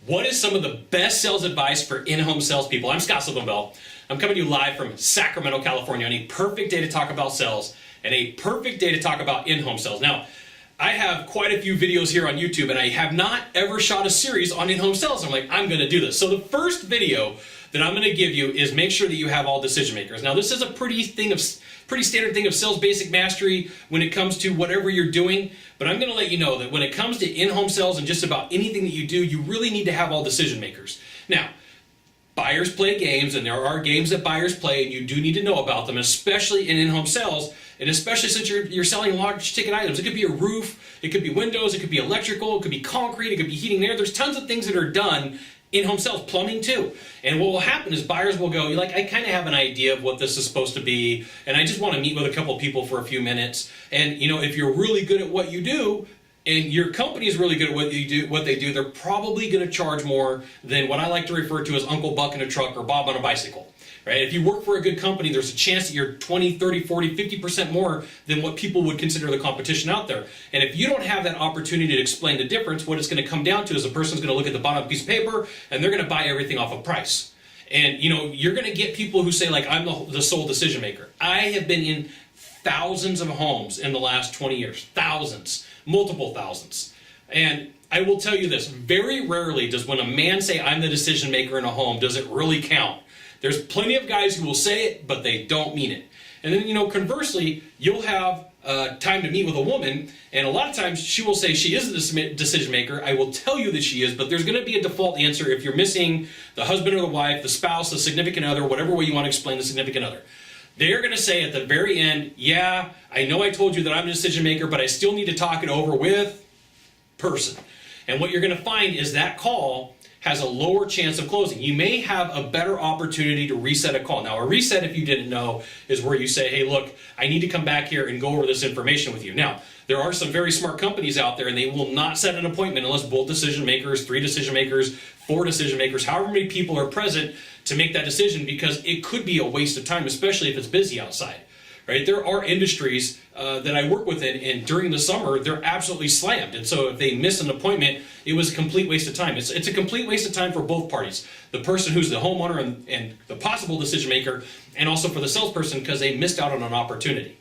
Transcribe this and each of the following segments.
What is some of the best sales advice for in-home salespeople? I'm Scott Sylvan Bell. I'm coming to you live from Sacramento, California on a perfect day to talk about sales and a perfect day to talk about in-home sales. Now, I have quite a few videos here on YouTube and I have not ever shot a series on in-home sales. I'm like, I'm going to do this. So the first video that I'm going to give you is make sure that you have all decision makers. Now, this is a pretty standard thing of sales basic mastery when it comes to whatever you're doing, but I'm going to let you know that when it comes to in-home sales and just about anything that you do, you really need to have all decision makers. Now, buyers play games, and there are games that buyers play, and you do need to know about them, especially in in-home sales, and especially since you're selling large ticket items. It could be a roof, it could be windows, it could be electrical, it could be concrete, it could be heating and air. There's tons of things that are done in-home sales, plumbing too. And what will happen is buyers will go, like, I kind of have an idea of what this is supposed to be, and I just want to meet with a couple people for a few minutes. And if you're really good at what you do, and your company is really good at what they do, they're probably going to charge more than what I like to refer to as Uncle Buck in a truck or Bob on a bicycle. Right? If you work for a good company, there's a chance that you're 20, 30, 40, 50% more than what people would consider the competition out there. And if you don't have that opportunity to explain the difference, what it's going to come down to is a person's going to look at the bottom of a piece of paper and they're going to buy everything off of price. And you're going to get people who say, like, I'm the sole decision maker. I have been in thousands of homes in the last 20 years. Thousands. Multiple thousands. And I will tell you this, very rarely does when a man say, I'm the decision maker in a home, does it really count. There's plenty of guys who will say it, but they don't mean it. And then, conversely, you'll have time to meet with a woman, and a lot of times she will say she is the decision maker. I will tell you that she is, but there's going to be a default answer if you're missing the husband or the wife, the spouse, the significant other, whatever way you want to explain the significant other. They're going to say at the very end, yeah, I know I told you that I'm a decision maker, but I still need to talk it over with person. And what you're going to find is that call has a lower chance of closing. You may have a better opportunity to reset a call. Now, a reset, if you didn't know, is where you say, hey, look, I need to come back here and go over this information with you. Now, there are some very smart companies out there, and they will not set an appointment unless both decision makers, 3 decision makers, 4 decision makers, however many people are present to make that decision, because it could be a waste of time, especially if it's busy outside. Right? There are industries that I work with and during the summer, they're absolutely slammed. And so if they miss an appointment, it was a complete waste of time. It's a complete waste of time for both parties. The person who's the homeowner and the possible decision maker, and also for the salesperson, because they missed out on an opportunity.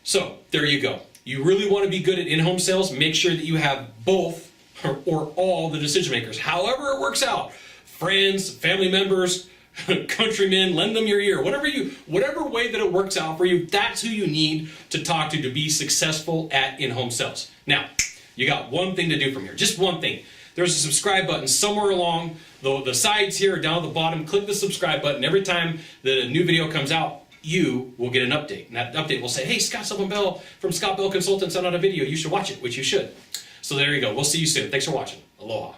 So there you go. You really want to be good at in-home sales, make sure that you have both or all the decision makers. However it works out, friends, family members, countrymen, lend them your ear, whatever way that it works out for you, that's who you need to talk to be successful at in-home sales. Now, you got one thing to do from here, just one thing. There's a subscribe button somewhere along the sides here, down at the bottom. Click the subscribe button. Every time the new video comes out, you will get an update. And that update will say, hey, Scott Sylvan Bell from Scott Bell Consultants sent out a video. You should watch it, which you should. So there you go. We'll see you soon. Thanks for watching. Aloha.